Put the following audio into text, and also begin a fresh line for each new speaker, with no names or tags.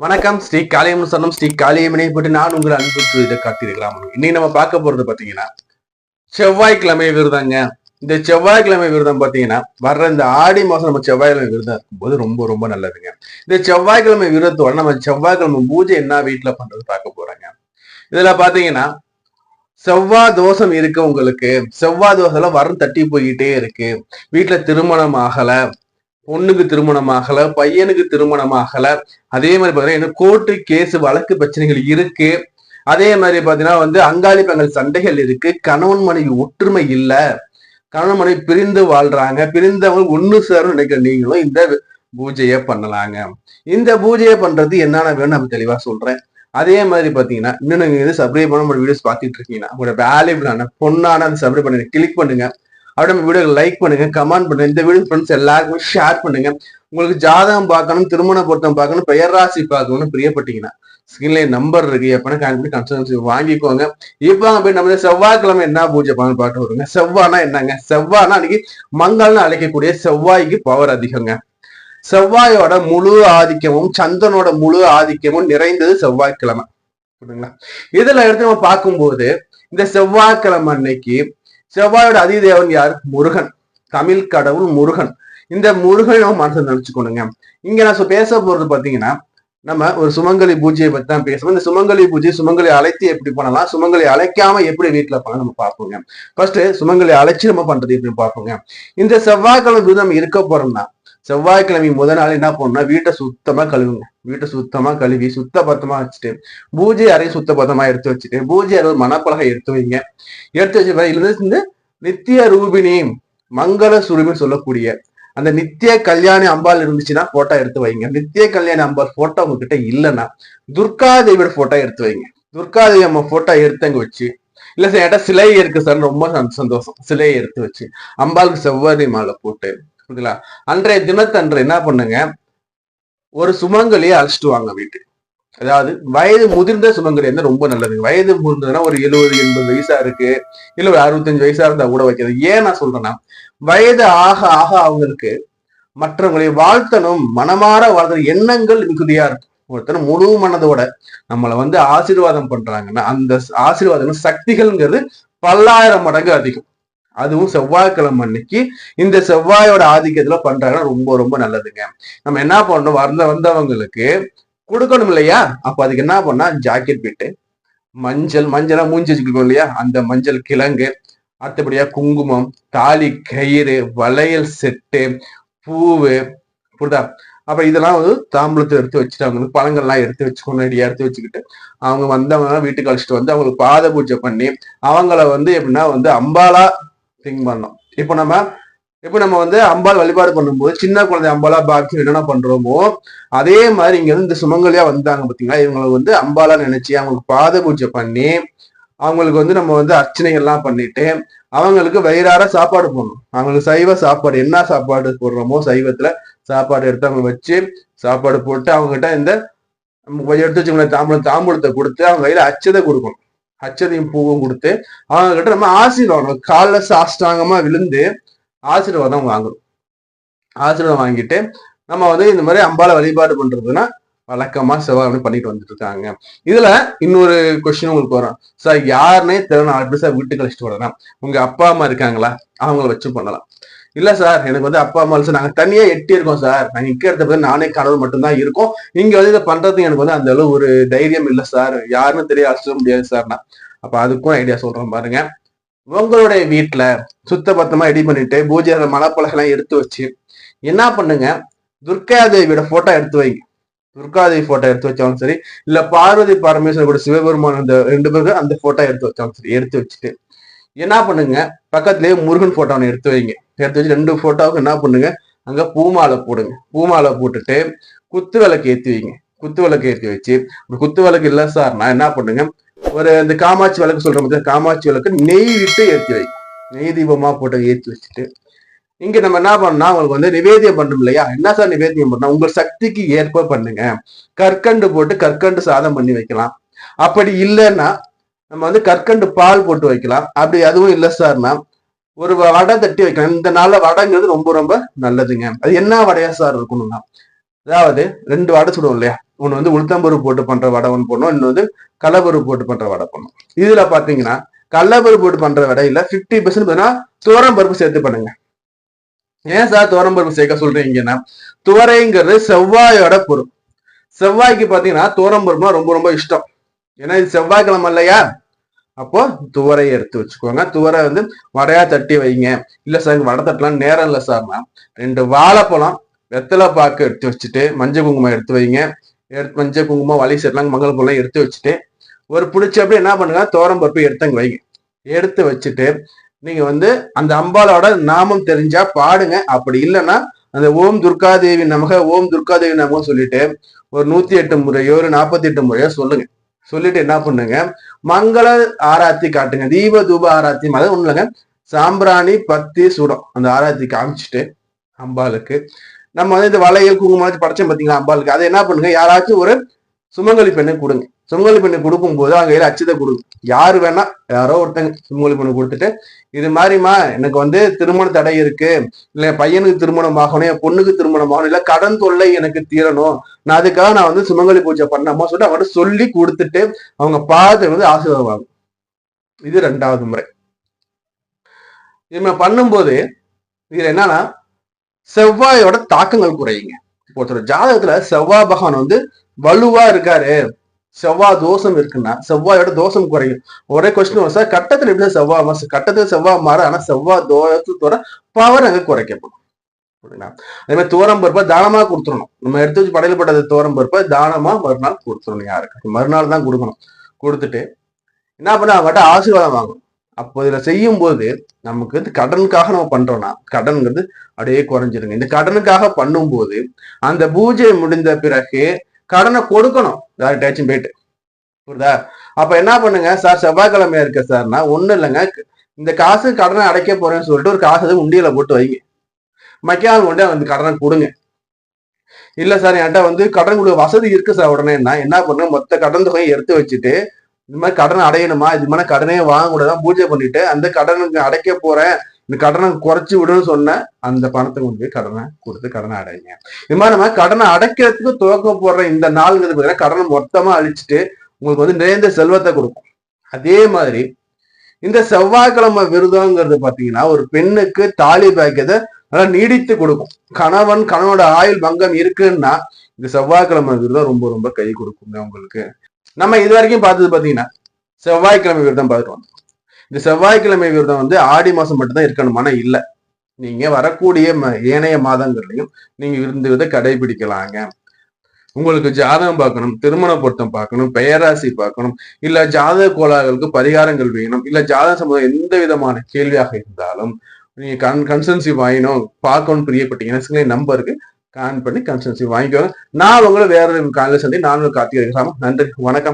வணக்கம். ஸ்ரீ காளியம்மன் சரணம். ஸ்ரீ காளியம்மனை போட்டு நான் உங்களை அன்பு இதை காட்டியிருக்கலாம். இன்னைக்கு நம்ம பார்க்க போறது பாத்தீங்கன்னா செவ்வாய்க்கிழமை விரதங்க. இந்த செவ்வாய்க்கிழமை விரதம் பாத்தீங்கன்னா வர்ற இந்த ஆடி மாசம் நம்ம செவ்வாய்க்கிழமை விரதம் இருக்கும்போது ரொம்ப ரொம்ப நல்லதுங்க. இந்த செவ்வாய்க்கிழமை விரதத்தோட நம்ம செவ்வாய்க்கிழமை பூஜை என்ன வீட்டுல பண்றது பார்க்க போறாங்க. இதுல பாத்தீங்கன்னா செவ்வாய் தோஷம் இருக்கு. உங்களுக்கு செவ்வாய் தோசைல வரம் தட்டி போய்கிட்டே இருக்கு. வீட்டுல திருமணம் ஆகல, பொண்ணுக்கு திருமணம் ஆகல, பையனுக்கு திருமணம் ஆகல. அதே மாதிரி பாத்தீங்கன்னா கோர்ட்டு கேஸ் வழக்கு பிரச்சனைகள் இருக்கு. அதே மாதிரி பாத்தீங்கன்னா அங்காளி பெண்கள் சண்டைகள் இருக்கு. கணவன் மனைவி ஒற்றுமை இல்ல, கணவன் மனைவி பிரிந்து வாழ்றாங்க. பிரிந்தவங்க ஒண்ணு சேரும் நினைக்கிற நீங்களும் இந்த பூஜையை பண்ணலாங்க. இந்த பூஜையை பண்றது என்னென்ன வேணும் நம்ம தெளிவா சொல்றேன். அதே மாதிரி பாத்தீங்கன்னா இன்னும் நீங்க சப்ஸ்கிரைப் பண்ண உங்களோட வீடியோஸ் பார்த்துட்டு இருக்கீங்கன்னா உங்களோட வேல்யூபிளான பொண்ணான அந்த சப்ஸ்கிரைப் பண்ணி கிளிக் பண்ணுங்க. அப்படியே நம்ம வீடியோ லைக் பண்ணுங்க, கமெண்ட் பண்ணுங்க. இந்த வீடியோ ஃப்ரெண்ட்ஸ் எல்லாருக்குமே ஷேர் பண்ணுங்க. உங்களுக்கு ஜாதகம் பார்க்கணும், திருமண பொருத்தம் பார்க்கணும், பெயர் ராசி பார்க்கணும்னு பிரியப்பட்டீங்கன்னா ஸ்கிரீன்ல நம்பர் இருக்கு, எப்பனா கால் பண்ணி கன்சல்டன்சி வாங்கிக்கோங்க. இப்போ போய் நம்ம செவ்வாய்க்கிழமை என்ன பூஜை பண்ணு பாட்டு வருங்க. செவ்வாய்னா என்னங்க? செவ்வாய்னா அன்னைக்கு மங்கள்னு அழைக்கக்கூடிய செவ்வாய்க்கு பவர் அதிகங்க. செவ்வாயோட முழு ஆதிக்கமும் சந்திரனோட முழு ஆதிக்கமும் நிறைந்தது செவ்வாய்க்கிழமை. புரியுதுங்களா? இதுல எடுத்து நம்ம பார்க்கும்போது இந்த செவ்வாய்க்கிழமை அன்னைக்கு செவ்வாயோட அதிதேவன் யார்? முருகன். தமிழ் கடவுள் முருகன். இந்த முருகனை நம்ம மனசுல நினைச்சுக்கணுங்க. இங்க நான் பேச போறது பாத்தீங்கன்னா நம்ம ஒரு சுமங்கலி பூஜையை பத்தி தான் பேசுவோம். இந்த சுமங்கலி பூஜை சுமங்கலி அழைத்து எப்படி பண்ணலாம், சுமங்கலி அழைக்காம எப்படி வீட்டுல பண்ணலாம் நம்ம பார்ப்போங்க. ஃபர்ஸ்ட் சுமங்கலி அழைச்சு நம்ம பண்றது எப்படின்னு பார்ப்போங்க. இந்த செவ்வாய்க்கிழமை விரதம் இருக்க போறோம்னா செவ்வாய்க்கிழமை முதல் நாள் என்ன பண்ணணும்னா வீட்டை சுத்தமா கழுவுங்க. வீட்டை சுத்தமா கழுவி சுத்த பத்தமா வச்சுட்டு பூஜை அறையை சுத்த பத்தமா எடுத்து வச்சுட்டு பூஜை அறை மணப்பலகை எடுத்து வைங்க. எடுத்து வச்சு இருந்து நித்திய ரூபிணி மங்கள சுரூபின்னு சொல்லக்கூடிய அந்த நித்திய கல்யாணி அம்பாள் இருந்துச்சுன்னா போட்டோ எடுத்து வைங்க. நித்திய கல்யாணி அம்பாள் போட்டோ உங்ககிட்ட இல்லைன்னா துர்காதேவியோட போட்டோ எடுத்து வைங்க. துர்காதேவி அம்மா போட்டோ எடுத்து அங்க வச்சு, இல்ல சார் என்கிட்ட சிலை இருக்கு சார், ரொம்ப சந்தோஷம், சிலையை எடுத்து வச்சு அம்பாளுக்கு செவ்வாய் மாலை போட்டு புரியுதுங்களா, அன்றைய தினத்தன்று என்ன பண்ணுங்க, ஒரு சுமங்கலியை அழைச்சிட்டு வாங்க வீட்டுக்கு. அதாவது வயது முதிர்ந்த சுமங்கலி இருந்தா ரொம்ப நல்லதுங்க. வயது முதிர்ந்ததுன்னா ஒரு 70-80 வயசா இருக்கு, இல்ல ஒரு 65 வயசா இருந்தா கூட வைக்கிறது. ஏன் நான் சொல்றேன்னா வயது ஆக ஆக அவங்களுக்கு மற்றவங்களை வாழ்த்தணும், மனமாற வாழ்த்தணும் எண்ணங்கள் மிகுதியா இருக்கு. ஒருத்தர் முழு மனதோட நம்மளை ஆசீர்வாதம் பண்றாங்கன்னா அந்த ஆசீர்வாதம் சக்திகள்ங்கிறது பல்லாயிரம் மடங்கு அதிகம். அதுவும் செவ்வாய்க்கிழமை அன்னைக்கு இந்த செவ்வாயோட ஆதிக்கத்துல பண்றாங்கன்னா ரொம்ப ரொம்ப நல்லதுங்க. நம்ம என்ன பண்ணணும், வந்தவங்களுக்கு கொடுக்கணும் இல்லையா? அப்ப அதுக்கு என்ன பண்ணா ஜாக்கெட் பிட்டு, மஞ்சளா மூஞ்சி வச்சுக்கணும் இல்லையா, அந்த மஞ்சள் கிழங்கு, அடுத்தபடியா குங்குமம், தாலி கயிறு, வளையல் செட்டு, பூவு, புரியுதா? அப்ப இதெல்லாம் தாம்பூலத்தை எடுத்து வச்சுட்டு அவங்களுக்கு பழங்கள்லாம் எடுத்து வச்சுக்கணும். ரெடியா எடுத்து வச்சுக்கிட்டு அவங்க வந்தவங்க வீட்டுக்கு அழைச்சிட்டு வந்து அவங்களுக்கு பாத பூஜை பண்ணி அவங்கள எப்படின்னா அம்பாலா திங்க் பண்ணோம். இப்போ நம்ம அம்பாள் வழிபாடு பண்ணும்போது சின்ன குழந்தை அம்பாலா பாக்கி என்னென்ன பண்றோமோ அதே மாதிரி இங்க இந்த சுமங்கலியா வந்தாங்க பாத்தீங்களா, இவங்களை அம்பாலா நினைச்சு அவங்களுக்கு பாத பூஜை பண்ணி அவங்களுக்கு நம்ம அர்ச்சனைகள்லாம் பண்ணிட்டு அவங்களுக்கு வயிறார சாப்பாடு போடணும். அவங்களுக்கு சைவ சாப்பாடு என்ன சாப்பாடு போடுறோமோ சைவத்துல சாப்பாடு எடுத்து அவங்க வச்சு சாப்பாடு போட்டு அவங்ககிட்ட இந்த எடுத்து வச்சுக்கோங்க தாம்பூலத்தை கொடுத்து அவங்க கையில அச்சதை கொடுக்கணும். அச்சதையும் பூவும் கொடுத்து அவங்க கிட்ட நம்ம ஆசீர்வாதம் காலில் சாஷ்டாங்கமா விழுந்து ஆசீர்வாதம் வாங்கணும். ஆசீர்வாதம் வாங்கிட்டு நம்ம இந்த மாதிரி அம்பால வழிபாடு பண்றதுன்னா வழக்கமா செவ்வாய் பண்ணிட்டு வந்துட்டு இருக்காங்க. இதுல இன்னொரு கொஸ்டின் உங்களுக்கு வரும், சார் யாருன்னே தெரியல, 4 பேர் சார் வீட்டுக்கு அழைச்சிட்டு வரலாம், உங்க அப்பா அம்மா இருக்காங்களா, அவங்கள வச்சு பண்ணலாம். இல்ல சார் எனக்கு அப்பா அம்மா சார் நாங்க தனியா 8 இருக்கோம் சார், நாங்க இங்க இடத்த நானே கணவர் மட்டும்தான் இருக்கோம், இங்க இதை பண்றது எனக்கு அந்த அளவு ஒரு தைரியம் இல்லை சார், யாருன்னு தெரிய அழைச்சிட முடியாது சார்னா அப்ப அதுக்கும் ஐடியா சொல்றேன் பாருங்க. உங்களுடைய வீட்டுல சுத்த பத்தமா ரெடி பண்ணிட்டு பூஜை மலப்பலகெல்லாம் எடுத்து வச்சு என்ன பண்ணுங்க, துர்காதேவியோட போட்டோ எடுத்து வைங்க. துர்காதேவி போட்டோ எடுத்து வச்சாலும் சரி, இல்ல பார்வதி பரமேஸ்வரர் கூட சிவபெருமான் அந்த 2 பேருக்கு அந்த போட்டோ எடுத்து வச்சாலும் சரி, எடுத்து வச்சுட்டு என்ன பண்ணுங்க, பக்கத்துலயே முருகன் போட்டோ எடுத்து வைங்க. எடுத்து வச்சு 2 போட்டோவுக்கு என்ன பண்ணுங்க, அங்க பூமாலை போடுங்க. பூமாலை போட்டுட்டு குத்து விளக்கு ஏற்றி வைங்க. குத்து விளக்கு ஏற்றி வச்சு, குத்து விளக்கு இல்லை சார் நான் என்ன பண்ணுங்க, ஒரு இந்த காமாட்சி விளக்கு சொல்றோம், காமாட்சி விளக்கு நெய் விட்டு ஏற்றி வைங்க. நெய் தீபமா போட்டு ஏற்றி வச்சுட்டு இங்க நம்ம என்ன பண்ணோம்னா அவங்களுக்கு நிவேதியம் பண்றோம் இல்லையா, என்ன சார் நிவேதியம் பண்ணா உங்க சக்திக்கு ஏற்ப பண்ணுங்க. கற்கண்டு போட்டு கற்கண்டு சாதம் பண்ணி வைக்கலாம். அப்படி இல்லைன்னா நம்ம கற்கண்டு பால் போட்டு வைக்கலாம். அப்படி அதுவும் இல்லை சார்னா ஒரு வடை தட்டி வைக்கலாம். இந்த நாள்ல வடைங்கிறது ரொம்ப ரொம்ப நல்லதுங்க. அது என்ன வடையா சார் இருக்கணும்னா அதாவது 2 வடை சுடுவோம் இல்லையா, ஒண்ணு வந்து உளுத்தம்பருப்பு போட்டு பண்ற வடை ஒன்று போடணும், இன்னொரு வந்து கடலைப்பருப்பு போட்டு பண்ற வடை பண்ணணும். இதுல பாத்தீங்கன்னா கடலைப்பருப்பு போட்டு பண்ற வடையில 50% துவரம் பருப்பு சேர்த்து பண்ணுங்க. ஏன் சார் துவரம் பருப்பு சேர்க்க சொல்றீங்கன்னா, துவரைங்கிறது செவ்வாயோட பொருள். செவ்வாய்க்கு பாத்தீங்கன்னா துவரம் பருப்புனா ரொம்ப ரொம்ப இஷ்டம். ஏன்னா இது செவ்வாய்க்கிழமை இல்லையா, அப்போ துவரையை எடுத்து வச்சுக்கோங்க. துவரை வந்து வடையா தட்டி வைங்க. இல்ல சார் வடை தட்டலாம் நேரம் இல்லை சார்னா 2 வாழைப்பழம் வெத்தலை பாக்கு எடுத்து வச்சுட்டு மஞ்சள் குங்குமம் எடுத்து வைங்க. மஞ்சள் குங்குமம் வலி செட்டலாம் மங்கள பொருளாம் எடுத்து வச்சுட்டு ஒரு பிடிச்சப்படி என்ன பண்ணுங்க, துவரம் பருப்பு எடுத்தங்க வைங்க. எடுத்து வச்சுட்டு நீங்க வந்து அந்த அம்பாலோட நாமம் தெரிஞ்சா பாடுங்க. அப்படி இல்லைன்னா அந்த ஓம் துர்காதேவி நமக ஓம் துர்காதேவி நமக சொல்லிட்டு ஒரு 108 முறையோ ஒரு 48 முறையோ சொல்லுங்க. சொல்லிட்டு என்ன பண்ணுங்க, மங்கள ஆராத்தி காட்டுங்க. தீப தூப ஆராத்தி மாதிரி ஒண்ணு இல்லைங்க, சாம்பிராணி பத்தி சுடம் அந்த ஆராத்தி காமிச்சிட்டு அம்பாளுக்கு நம்ம வந்து இந்த வளையல் குங்குமம் படைச்சோம் பாத்தீங்களா அம்பாளுக்கு, அதை என்ன பண்ணுங்க, யாராச்சும் ஒரு சுமங்கலி பெண்ணை கொடுங்க. சுமங்கலி பெண்ணை கொடுக்கும் போது அங்க கையில அச்சதை கொடுங்க. யாரு வேணா யாரோ ஒருத்தங்க சுமங்கலி பெண்ணை கொடுத்துட்டு, இது மாதிரிமா எனக்கு வந்து திருமண தடை இருக்கு, இல்ல பையனுக்கு திருமணம் ஆகணும், என் பொண்ணுக்கு திருமணம் ஆகணும், இல்ல கடன் தொல்லை எனக்கு தீரணும், நான் அதுக்காக நான் வந்து சுமங்கலி பூஜை பண்ணாம சொல்லிட்டு அவங்கள்ட்ட சொல்லி கொடுத்துட்டு அவங்க பார்த்து வந்து ஆசீர்வாதம் வாங்க. இது 2வது முறை. இது பண்ணும்போது இதுல என்னன்னா செவ்வாயோட தாக்கங்கள் குறையுங்க. ஒருத்தர் ஜாதகத்துல செவ்வாய் பகவான் வந்து வலுவா இருக்காரு, செவ்வாய் தோஷம் இருக்குன்னா செவ்வாயோட தோஷம் குறையும். ஒரே கொஸ்டின் சார், கட்டத்துல எப்படி செவ்வாய் கட்டத்துல செவ்வாய் மாற, ஆனா செவ்வாய் தோஷத்தோட பவர் அங்க குறைக்கப்படும். அதே மாதிரி துவரம் பருப்பை தானமா கொடுத்துடணும். நம்ம எடுத்து வச்சு படையில போட்டது துவரம் பருப்பை தானமா மறுநாள் கொடுத்துடணும். யாருக்கு மறுநாள் தான் கொடுக்கணும். கொடுத்துட்டு என்ன பண்ண அவங்ககிட்ட ஆசீர்வாதம் வாங்கணும். அப்போ இதுல செய்யும் போது நமக்கு வந்து கடனுக்காக நம்ம பண்றோம்னா கடன்கிறது அப்படியே குறைஞ்சிருங்க. இந்த கடனுக்காக பண்ணும்போது அந்த பூஜை முடிந்த பிறகு கடனை கொடுக்கணும் யார்கிட்டயாச்சும் போயிட்டு, புரியுதா? அப்ப என்ன பண்ணுங்க சார், செவ்வாய்க்கிழமையா இருக்க சார்னா ஒண்ணும் இல்லைங்க, இந்த காசு கடனை அடைக்க போறேன்னு சொல்லிட்டு ஒரு காசு உண்டியல போட்டு வைங்க. மக்கியான் கொண்டே வந்து கடனை கொடுங்க. இல்ல சார் என்கிட்ட வந்து கடன் கொடுக்க வசதி இருக்கு சார், உடனே என்ன பண்ணுங்க, மொத்த கடன் தொகையை எடுத்து வச்சுட்டு இந்த மாதிரி கடனை அடையணுமா, இது மாதிரி கடனே வாங்கக்கூடாதான் பூஜை பண்ணிட்டு அந்த கடனுக்கு அடைக்க போறேன், இந்த கடனை குறைச்சி விடுன்னு சொன்ன அந்த பணத்தை கொண்டு போய் கடனை கொடுத்து கடனை அடைங்க. இது மாதிரி நம்ம கடனை அடைக்கிறதுக்கு துவக்க போடுற இந்த நாள்ங்கிறது கடனை மொத்தமா அழிச்சிட்டு உங்களுக்கு வந்து நிறைந்த செல்வத்தை கொடுக்கும். அதே மாதிரி இந்த செவ்வாய்க்கிழமை விரதங்கிறது பாத்தீங்கன்னா ஒரு பெண்ணுக்கு தாலி பாய்க்கதை நல்லா நீடித்து கொடுக்கும். கணவனோட ஆயுள் பங்கம் இருக்குன்னா இந்த செவ்வாய்க்கிழமை விரதம் ரொம்ப ரொம்ப கை கொடுக்குங்க உங்களுக்கு. நம்ம இது வரைக்கும் பார்த்தது பாத்தீங்கன்னா செவ்வாய்க்கிழமை விரதம் பார்த்துருவோம். இந்த செவ்வாய்க்கிழமை விரதம் வந்து ஆடி மாசம் மட்டும்தான் இருக்கணுமான இல்ல, நீங்க வரக்கூடிய ஏனைய மாதங்கள்லையும் நீங்க விருதை கடைபிடிக்கலாங்க. உங்களுக்கு ஜாதகம் பார்க்கணும், திருமண பொருத்தம் பார்க்கணும், பெயராசி பார்க்கணும், இல்ல ஜாதக கோளாறுகளுக்கு பரிகாரங்கள் வேணும், இல்ல ஜாதக சம்பந்தம் எந்த விதமான கேள்வியாக இருந்தாலும் நீங்க கன்சல்டன்சி வாங்கணும் பார்க்கணும் பிரியப்பட்டீங்கன்னா நம்பருக்கு கான் பண்ணி கன்சல்டன்சி வாங்கிக்கோங்க. நான் உங்களை வேற காலையில் சந்தி நான் கார்த்திகை. நன்றி, வணக்கம்.